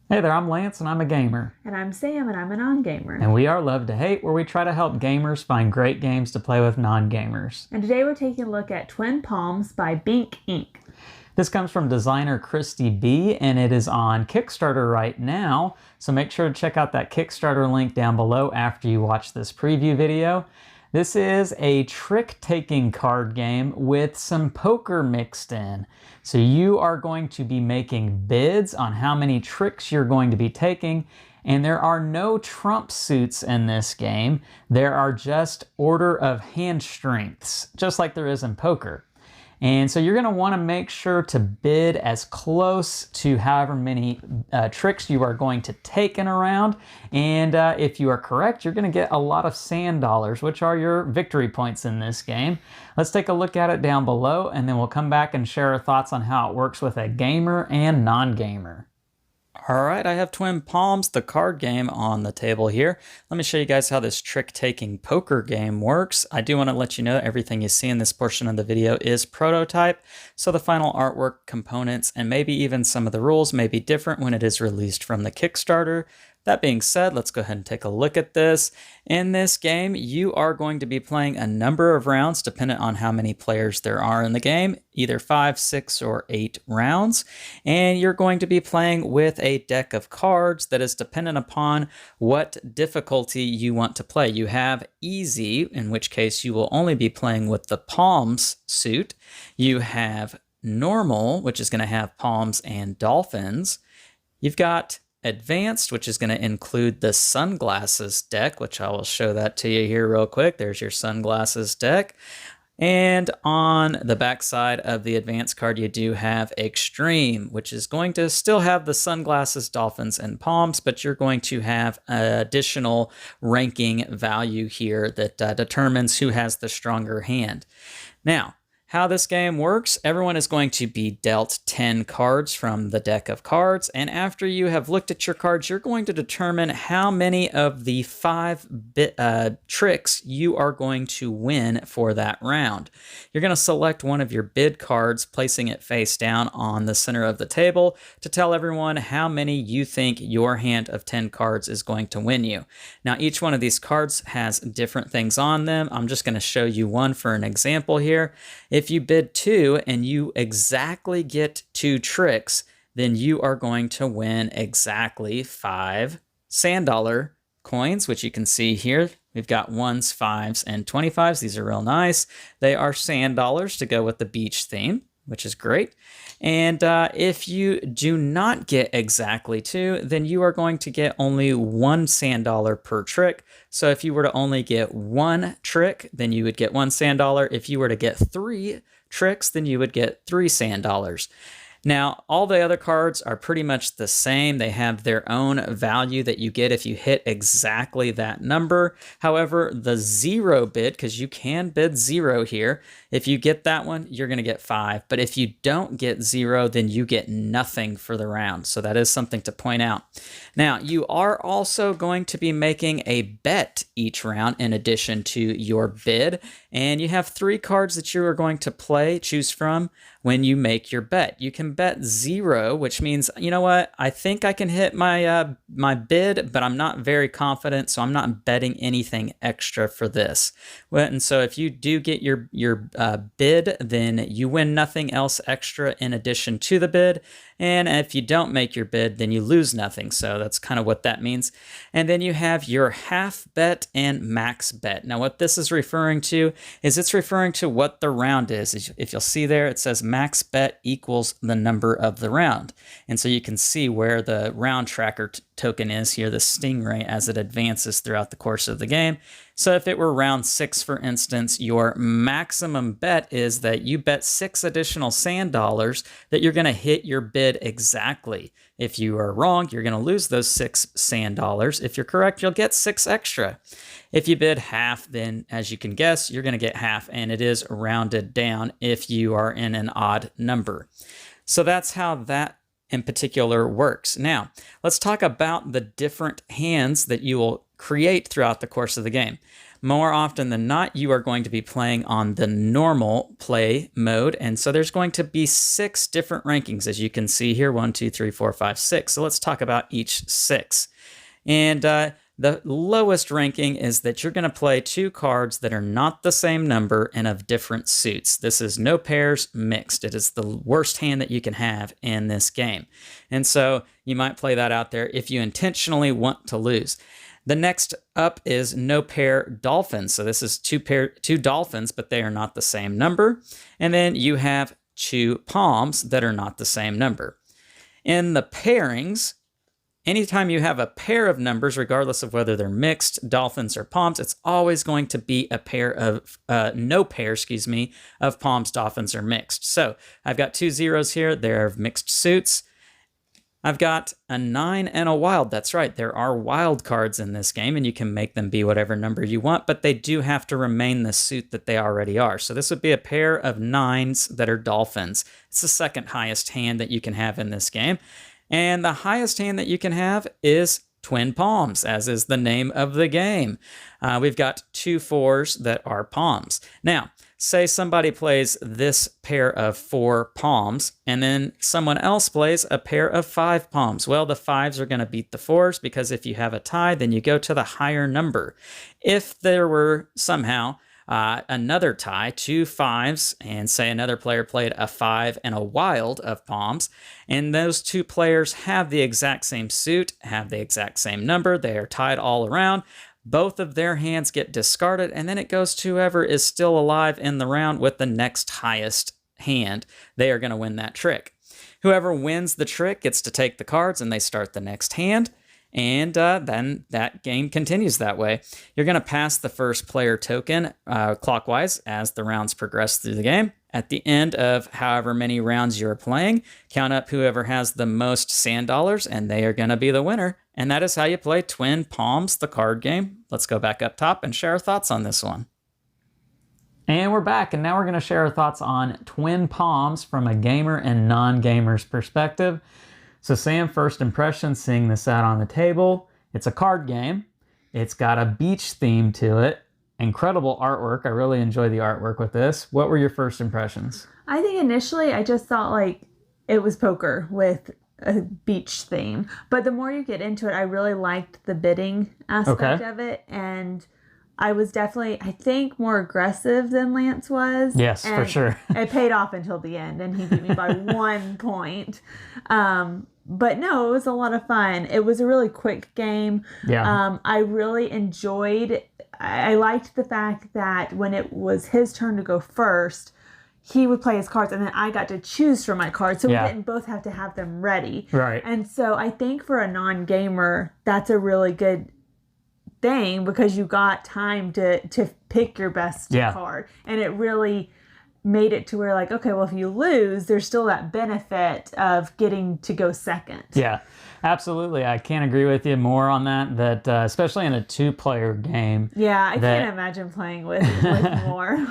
Hey there, I'm Lance and I'm a gamer. And I'm Sam, and I'm a non-gamer. And we are Love to Hate, where we try to help gamers find great games to play with non-gamers. And today we're taking a look at Twin Palms by Bink Ink. This comes from designer Christy B, and it is on Kickstarter right now. So make sure to check out that Kickstarter link down below after you watch this preview video. This is a trick-taking card game with some poker mixed in. So you are going to be making bids on how many tricks you're going to be taking, and there are no trump suits in this game. There are just order of hand strengths, just like there is in poker. And so you're going to want to make sure to bid as close to however many tricks you are going to take in a round. And if you are correct, you're going to get a lot of sand dollars, which are your victory points in this game. Let's take a look at it down below, and then we'll come back and share our thoughts on how it works with a gamer and non-gamer. All right, I have Twin Palms, the card game, on the table here. Let me show you guys how this trick-taking poker game works. I do want to let you know everything you see in this portion of the video is prototype, so the final artwork, components, and maybe even some of the rules may be different when it is released from the Kickstarter. That being said, let's go ahead and take a look at this. In this game, you are going to be playing a number of rounds dependent on how many players there are in the game, either 5, 6, or 8 rounds. And you're going to be playing with a deck of cards that is dependent upon what difficulty you want to play. You have easy, in which case you will only be playing with the palms suit. You have normal, which is going to have palms and dolphins. You've got advanced, which is going to include the sunglasses deck, which I will show that to you here real quick. There's your sunglasses deck. And on the back side of the advanced card, you do have extreme, which is going to still have the sunglasses, dolphins, and palms, but you're going to have additional ranking value here that determines who has the stronger hand. Now, how this game works, everyone is going to be dealt 10 cards from the deck of cards, and after you have looked at your cards, you're going to determine how many of the 5 tricks you are going to win for that round. You're going to select one of your bid cards, placing it face down on the center of the table to tell everyone how many you think your hand of 10 cards is going to win you. Now, each one of these cards has different things on them. I'm just going to show you one for an example here. If you bid 2 and you exactly get 2 tricks, then you are going to win exactly 5 sand dollar coins, which you can see here. We've got 1s, 5s, and 25s. These are real nice. They are sand dollars to go with the beach theme, which is great. And if you do not get exactly 2, then you are going to get only 1 sand dollar per trick. So if you were to only get 1 trick, then you would get 1 sand dollar. If you were to get 3 tricks, then you would get 3 sand dollars. Now, all the other cards are pretty much the same. They have their own value that you get if you hit exactly that number. However, the 0 bid, because you can bid 0 here, if you get that one, you're going to get 5. But if you don't get 0, then you get nothing for the round. So that is something to point out. Now, you are also going to be making a bet each round in addition to your bid. And you have 3 cards that you are going to choose from when you make your bet. You can bet 0, which means, you know what, I think I can hit my my bid, but I'm not very confident, so I'm not betting anything extra for this. Well, and so if you do get your bid, then you win nothing else extra in addition to the bid. And if you don't make your bid, then you lose nothing. So that's kind of what that means. And then you have your half bet and max bet. Now, what this is referring to is it's referring to what the round is. If you'll see there, it says max bet equals the number of the round. And so you can see where the round tracker token is here, the stingray, as it advances throughout the course of the game. So if it were round 6, for instance, your maximum bet is that you bet 6 additional sand dollars that you're going to hit your bid exactly. If you are wrong, you're going to lose those 6 sand dollars. If you're correct, you'll get 6 extra. If you bid half, then as you can guess, you're going to get half, and it is rounded down if you are in an odd number. So that's how that in particular works. Now, let's talk about the different hands that you will create throughout the course of the game. more often than not, you are going to be playing on the normal play mode. And so there's going to be 6 different rankings, as you can see here, 1, 2, 3, 4, 5, 6. So let's talk about each 6. And the lowest ranking is that you're going to play 2 cards that are not the same number and of different suits. This is no pairs mixed. It is the worst hand that you can have in this game. And so you might play that out there if you intentionally want to lose. The next up is no pair dolphins. So this is 2 dolphins, but they are not the same number. And then you have 2 palms that are not the same number. In the pairings, anytime you have a pair of numbers, regardless of whether they're mixed, dolphins or palms, it's always going to be a pair of, no pair, of palms, dolphins, or mixed. So I've got 2 zeros here. They're of mixed suits. I've got a 9 and a wild. That's right. There are wild cards in this game, and you can make them be whatever number you want, but they do have to remain the suit that they already are. So this would be a pair of 9s that are dolphins. It's the second highest hand that you can have in this game. And the highest hand that you can have is twin palms, as is the name of the game. We've got 2 4s that are palms. Now, say somebody plays this pair of 4 palms, and then someone else plays a pair of 5 palms. Well, the 5s are going to beat the 4s, because if you have a tie, then you go to the higher number. If there were somehow another tie, 2 5s, and say another player played a 5 and a wild of palms, and those 2 players have the exact same suit, have the exact same number, they are tied all around, both of their hands get discarded, and then it goes to whoever is still alive in the round with the next highest hand. They are going to win that trick. Whoever wins the trick gets to take the cards, and they start the next hand. And then that game continues that way. You're going to pass the first player token clockwise as the rounds progress through the game. At the end of however many rounds you're playing, count up whoever has the most sand dollars, and they are going to be the winner. And that is how you play Twin Palms, the card game. Let's go back up top and share our thoughts on this one. And we're back, and now we're going to share our thoughts on Twin Palms from a gamer and non-gamer's perspective. So Sam, first impressions, seeing this out on the table. It's a card game. It's got a beach theme to it. Incredible artwork. I really enjoy the artwork with this. What were your first impressions? I think initially I just thought like it was poker with a beach theme. But the more you get into it, I really liked the bidding aspect of it. And I was definitely, I think, more aggressive than Lance was. Yes, for sure. It paid off until the end, and he beat me by 1 point. But no, it was a lot of fun. It was a really quick game. Yeah. I really enjoyed, I liked the fact that when it was his turn to go first, he would play his cards, and then I got to choose from my cards, so we didn't both have to have them ready. Right. And so I think for a non-gamer, that's a really good thing, because you got time to pick your best card. And it really made it to where, like, okay, well, if you lose, there's still that benefit of getting to go second. Yeah, absolutely. I can't agree with you more on that, especially in a 2-player game. Yeah, I can't imagine playing with more.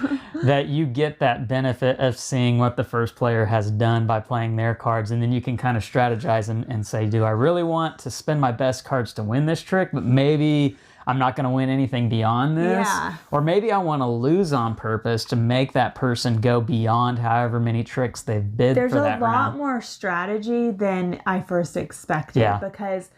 That you get that benefit of seeing what the first player has done by playing their cards, and then you can kind of strategize and say, do I really want to spend my best cards to win this trick, but maybe I'm not going to win anything beyond this? Yeah. Or maybe I want to lose on purpose to make that person go beyond however many tricks they've bid for that round. There's a lot more strategy than I first expected, because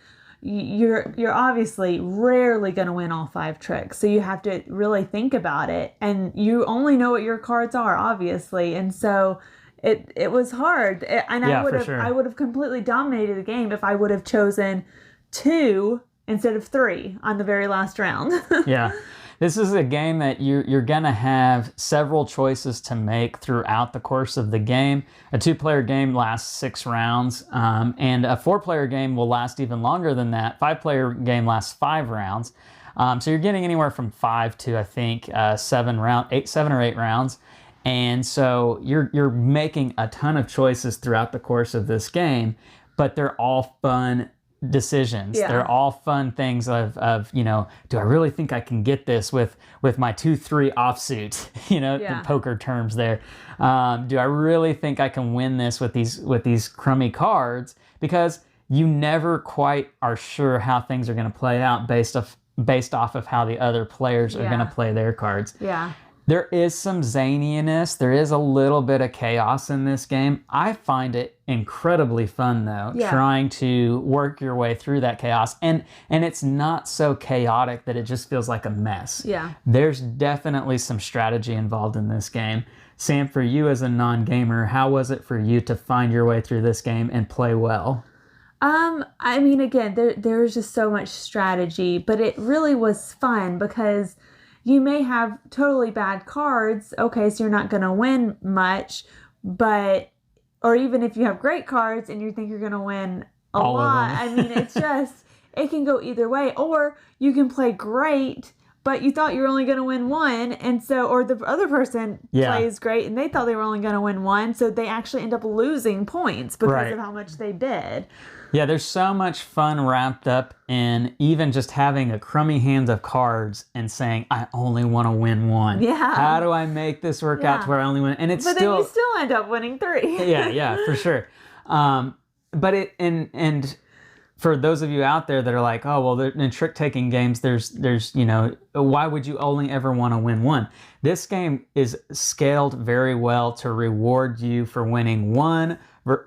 you're obviously rarely going to win all 5 tricks. So you have to really think about it, and you only know what your cards are, obviously. And so it was hard. And I would have completely dominated the game if I would have chosen 2 instead of 3 on the very last round. Yeah. This is a game that you're going to have several choices to make throughout the course of the game. A 2-player game lasts 6 rounds, and a 4-player game will last even longer than that. 5-player game lasts 5 rounds. So you're getting anywhere from 5 to, I think, 7 or 8 rounds. And so you're making a ton of choices throughout the course of this game, but they're all fun decisions. They're all fun things of do I really think I can get this with my 2-3 offsuit, the poker terms there. Do I really think I can win this with these crummy cards? Because you never quite are sure how things are going to play out based based off of how the other players are going to play their cards. Yeah. There is some zaniness. There is a little bit of chaos in this game. I find it incredibly fun, though, trying to work your way through that chaos. And it's not so chaotic that it just feels like a mess. Yeah. There's definitely some strategy involved in this game. Sam, for you as a non-gamer, how was it for you to find your way through this game and play well? I mean, again, there's just so much strategy, but it really was fun because you may have totally bad cards. Okay, so you're not going to win much, or even if you have great cards and you think you're going to win a lot, I mean, it's just, it can go either way. Or you can play great, but you thought you were only going to win one. And so, or the other person plays great and they thought they were only going to win one. So they actually end up losing points because of how much they bid. Yeah, there's so much fun wrapped up in even just having a crummy hand of cards and saying, I only want to win one. Yeah. How do I make this work out to where I only win? And but then you still end up winning 3. yeah, for sure. But and for those of you out there that are like, oh, well, in trick-taking games, there's why would you only ever want to win one? This game is scaled very well to reward you for winning 1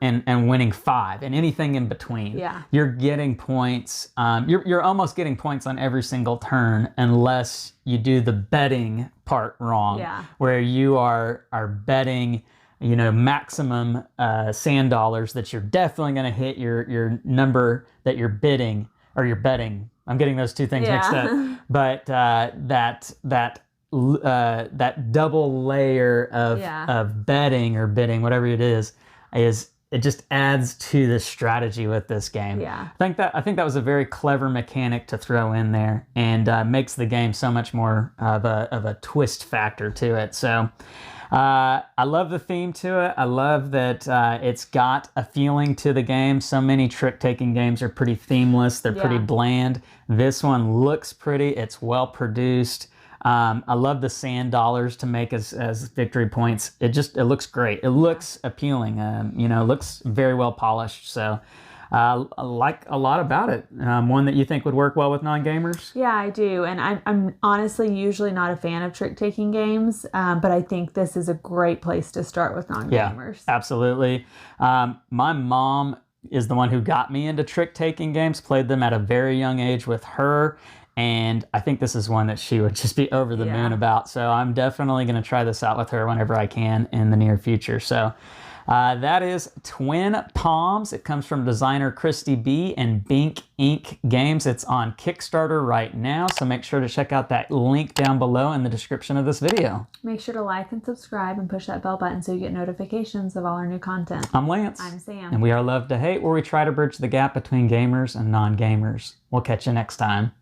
and winning 5 and anything in between. Yeah. You're getting points. You're almost getting points on every single turn unless you do the betting part wrong. Yeah. Where you are betting, maximum sand dollars that you're definitely going to hit your number that you're bidding or you're betting. I'm getting those two things mixed up. But that double layer of betting or bidding, whatever it is it just adds to the strategy with this game. Yeah. I think that was a very clever mechanic to throw in there and makes the game so much more of a twist factor to it. So I love the theme to it. I love that it's got a feeling to the game. So many trick-taking games are pretty themeless. They're pretty bland. This one looks pretty. It's well produced. I love the sand dollars to make as victory points. It looks great. It looks appealing. It looks very well polished. So I like a lot about it. One that you think would work well with non-gamers? Yeah, I do. And I'm honestly usually not a fan of trick-taking games, but I think this is a great place to start with non-gamers. Yeah, absolutely. My mom is the one who got me into trick-taking games, played them at a very young age with her. And I think this is one that she would just be over the moon about. So I'm definitely going to try this out with her whenever I can in the near future. So that is Twin Palms. It comes from designer Christy B and Bink Ink Games. It's on Kickstarter right now. So make sure to check out that link down below in the description of this video. Make sure to like and subscribe and push that bell button so you get notifications of all our new content. I'm Lance. I'm Sam. And we are Love to Hate, where we try to bridge the gap between gamers and non-gamers. We'll catch you next time.